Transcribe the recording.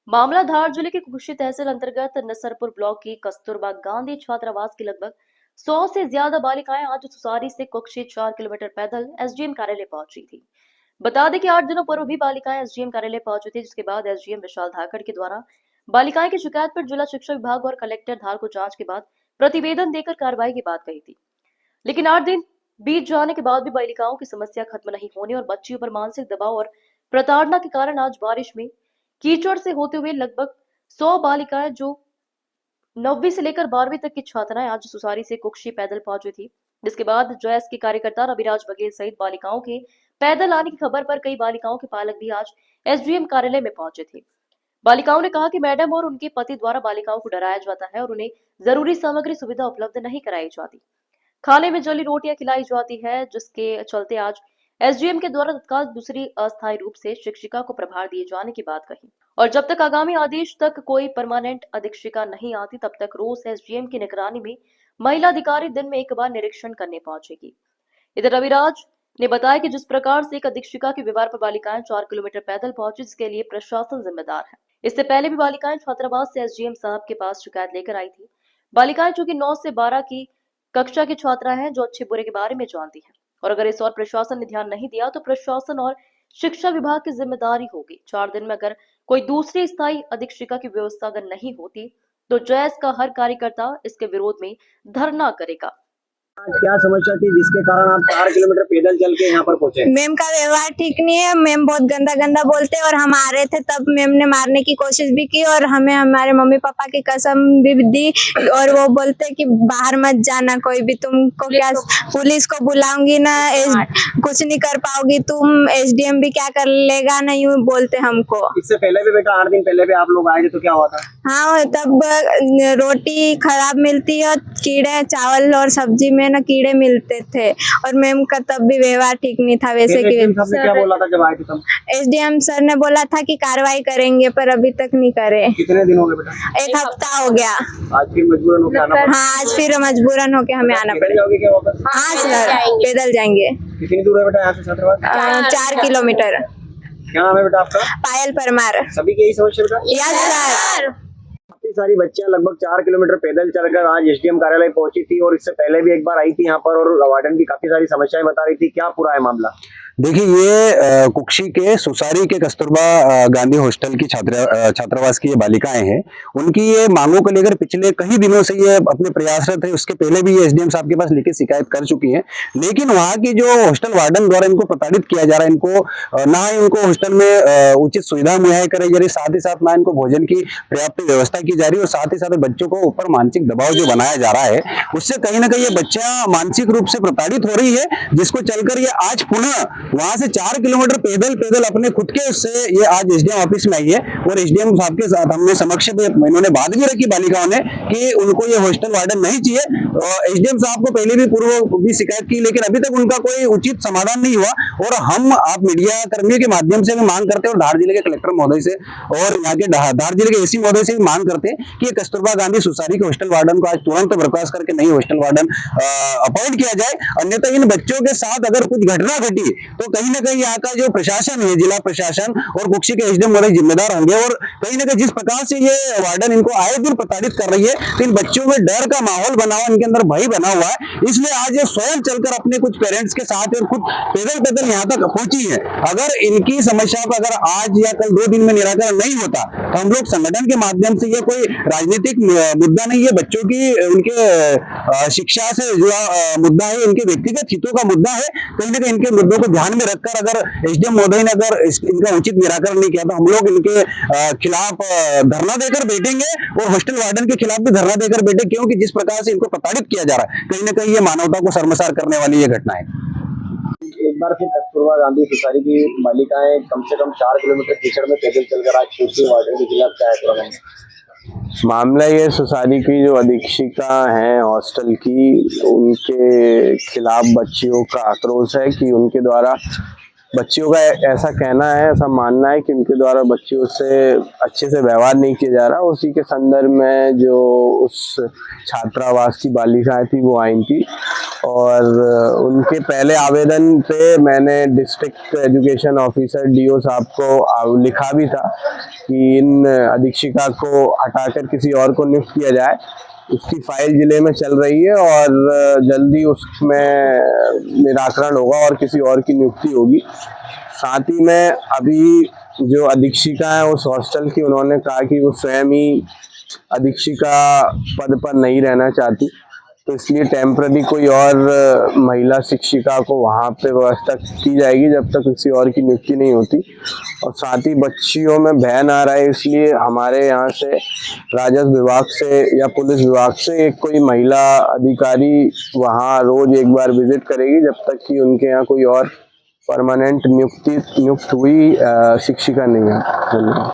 मामला धार जिले के कुक्षी तहसील अंतर्गत नसरपुर ब्लॉक की कस्तूरबा गांधी छात्रावास की लगभग 100 से ज्यादा बालिकाएं आज सुसारी से कुक्षी 4 किलोमीटर पैदल एसडीएम कार्यालय पहुंची थी। बता दें कि 8 दिनों पूर्व भी बालिकाएं एसडीएम कार्यालय पहुंची थी, जिसके बाद एसडीएम विशाल धाकड़ के द्वारा बालिकाएं की शिकायत पर जिला शिक्षा विभाग और कलेक्टर धार को जांच के बाद प्रतिवेदन देकर कार्रवाई की बात कही थी। लेकिन 8 दिन बीत जाने के बाद भी बालिकाओं की समस्या खत्म नहीं होने और बच्चियों पर मानसिक दबाव और प्रताड़ना के कारण आज बारिश में कीचड़ से होते हुए लगभग 100 बालिकाएं जो 9वीं से लेकर 12वीं तक की छात्राएं आज सुसारी से कुक्षी पैदल पहुंची थी। जिसके बाद जयस के कार्यकर्ता रविराज बघेल सहित बालिकाओं के पैदल आने की खबर पर कई बालिकाओं के पालक भी आज एसडीएम कार्यालय में पहुंचे थे। बालिकाओं ने कहा कि मैडम और उनके पति द्वारा बालिकाओं को डराया जाता है और उन्हें जरूरी सामग्री सुविधा उपलब्ध नहीं कराई जाती। खाने में जली रोटियां खिलाई जाती है, जिसके चलते आज एसडीएम के द्वारा तत्काल दूसरी अस्थायी रूप से शिक्षिका को प्रभार दिए जाने की बात कही और जब तक आगामी आदेश तक कोई परमानेंट अधीक्षिका नहीं आती तब तक रोज एसडीएम की निगरानी में महिला अधिकारी दिन में एक बार निरीक्षण करने पहुंचेगी। इधर रविराज ने बताया कि जिस प्रकार से एक अधीक्षिका के व्यवहार पर बालिकाएं 4 किलोमीटर पैदल पहुंची, जिसके लिए प्रशासन जिम्मेदार है। इससे पहले भी बालिकाएं छात्रावास से एसडीएम साहब के पास शिकायत लेकर आई थी। बालिकाएं चूंकि 9 से 12 की कक्षा की छात्रा हैं जो अच्छे बुरे के बारे में जानती हैं और अगर इस और प्रशासन ने ध्यान नहीं दिया तो प्रशासन और शिक्षा विभाग की जिम्मेदारी होगी। 4 दिन में अगर कोई दूसरी स्थायी अधीक्षिका की व्यवस्था अगर नहीं होती तो जयस का हर कार्यकर्ता इसके विरोध में धरना करेगा। क्या समस्या थी जिसके कारण आप 4 किलोमीटर पैदल चल के यहाँ पर पहुंचे? मैम का व्यवहार ठीक नहीं है। मैम बहुत गंदा गंदा बोलते हैं और हम आ रहे थे तब मैम ने मारने की कोशिश भी की और हमें हमारे मम्मी पापा की कसम भी दी और वो बोलते कि बाहर मत जाना कोई भी, तुमको क्या पुलिस को बुलाऊंगी ना, कुछ नहीं कर पाओगी तुम, एसडीएम भी क्या कर लेगा, नहीं बोलते हमको। इससे पहले भी बेटा 8 दिन पहले भी आप लोग आए थे तो क्या हुआ था? हाँ, तब रोटी खराब मिलती है, कीड़े चावल और सब्जी में ना कीड़े मिलते थे और मैम का तब भी व्यवहार ठीक नहीं था। वैसे कि क्या बोला था जब आए थे तब? एसडीएम सर ने बोला था कि कार्रवाई करेंगे पर अभी तक नहीं करे। कितने दिन हो गए बेटा? 1 हफ्ता हो गया। आज फिर मजबूरन होके आना पड़ा? हाँ, आज फिर मजबूरन होके हमें आना पड़ेगा। हाँ सर, पैदल जाएंगे। कितनी दूर है बेटा यहाँ से छात्रावास? 4 किलोमीटर। क्या नाम है बेटा आपका? पायल परमार। सभी की यही समस्या बेटा? Yes sir. काफी सारी बच्चियां लगभग 4 किलोमीटर पैदल चलकर आज एसडीएम कार्यालय पहुंची थी और इससे पहले भी एक बार आई थी यहाँ पर और वार्डन भी काफी सारी समस्याएं बता रही थी। क्या पूरा है मामला? देखिए, ये कुक्षी के सुसारी के कस्तूरबा गांधी हॉस्टल की छात्रावास की ये बालिकाएं हैं। उनकी ये मांगों को लेकर पिछले कई दिनों से ये अपने प्रयासरत है। उसके पहले भी ये एसडीएम साहब के पास लिखित शिकायत कर चुकी हैं, लेकिन वहाँ की जो हॉस्टल वार्डन द्वारा इनको प्रताड़ित किया जा रहा है, इनको ना ही इनको हॉस्टल में उचित सुविधा मुहैया कराई जा रही, साथ ही साथ ना इनको भोजन की पर्याप्त व्यवस्था की जा रही है और साथ ही साथ बच्चों को ऊपर मानसिक दबाव जो बनाया जा रहा है उससे कहीं ना कहीं ये बच्चा मानसिक रूप से प्रताड़ित हो रही है, जिसको चलकर ये आज पुनः वहां से 4 किलोमीटर पैदल अपने खुद के उससे ये आज एसडीएम ऑफिस में आई है और एसडीएम साहब के साथ हमने समक्ष इन्होंने बात भी रखी बालिकाओं ने कि उनको ये हॉस्टल वार्डन नहीं चाहिए। और एसडीएम साहब को पहले भी पूर्व भी शिकायत की, लेकिन अभी तक उनका कोई उचित समाधान नहीं हुआ और हम आप मीडिया कर्मियों के माध्यम से भी मांग करते हैं और धार जिले के कलेक्टर महोदय से और यहाँ के धार जिले के एसी महोदय से भी मांग करते हैं कि कस्तूरबा गांधी सुसारी के हॉस्टल वार्डन को आज तुरंत बर्खास्त करके नई हॉस्टल वार्डन अपॉइंट किया जाए। अन्यथा इन बच्चों के साथ अगर कुछ घटना घटी तो कहीं ना कहीं यहाँ का जो प्रशासन है, जिला प्रशासन और कुक्षी के एसडीएम महोदय जिम्मेदार होंगे और कहीं ना कहीं जिस प्रकार से ये वार्डन इनको आए दिन प्रताड़ित कर रही है तो इन बच्चों में डर का माहौल बना हुआ, इनके अंदर भय बना हुआ है। इसलिए आज ये स्वयं चलकर अपने कुछ पेरेंट्स के साथ और खुद पैदल यहाँ तक पहुंची है। अगर इनकी समस्या का अगर आज या कल 2 दिन में निराकरण नहीं होता तो हम लोग संगठन के माध्यम से, ये कोई राजनीतिक मुद्दा नहीं है, बच्चों की उनके शिक्षा से जुड़ा मुद्दा है, इनके व्यक्तिगत हितों का मुद्दा है। कहीं ना कहीं इनके मुद्दों को ध्यान में रखकर अगर एसडीएम महोदय ने अगर इनका उचित निराकरण नहीं किया तो हम लोग इनके खिलाफ धरना देकर बैठेंगे और हॉस्टल वार्डन के खिलाफ भी धरना देकर बैठे, क्योंकि जिस प्रकार से इनको प्रताड़ित किया जा रहा है कहीं ना कहीं ये मानवता को शर्मसार करने वाली ये घटना है। एक बार फिर कस्तूरबा गांधी सुसारी की बालिकाएं कम से कम 4 किलोमीटर कीचड़ में पैदल चलकर आज कुक्षी वार्डन के खिलाफ क्या है मामला? ये सुसारी की जो अधीक्षिका है हॉस्टल की, उनके खिलाफ बच्चियों का आक्रोश है कि उनके द्वारा बच्चियों का ऐसा कहना है, ऐसा मानना है कि उनके द्वारा बच्चियों से अच्छे से व्यवहार नहीं किया जा रहा। उसी के संदर्भ में जो उस छात्रावास की बालिकाएं थी वो आई थी और उनके पहले आवेदन पे मैंने डिस्ट्रिक्ट एजुकेशन ऑफिसर डीओ साहब को लिखा भी था कि इन अधीक्षिका को हटाकर किसी और को नियुक्त किया जाए। उसकी फाइल जिले में चल रही है और जल्दी उसमें निराकरण होगा और किसी और की नियुक्ति होगी। साथ ही में अभी जो अधीक्षिका है उस हॉस्टल की, उन्होंने कहा कि वो स्वयं ही अधीक्षिका पद पर नहीं रहना चाहती, तो इसलिए टेम्पररी कोई और महिला शिक्षिका को वहाँ पे व्यवस्था की जाएगी जब तक किसी और की नियुक्ति नहीं होती। और साथ ही बच्चियों में भय ना रहे, इसलिए हमारे यहाँ से राजस्व विभाग से या पुलिस विभाग से एक कोई महिला अधिकारी वहाँ रोज एक बार विजिट करेगी जब तक कि उनके यहाँ कोई और परमानेंट नियुक्त हुई शिक्षिका नहीं है। धन्यवाद।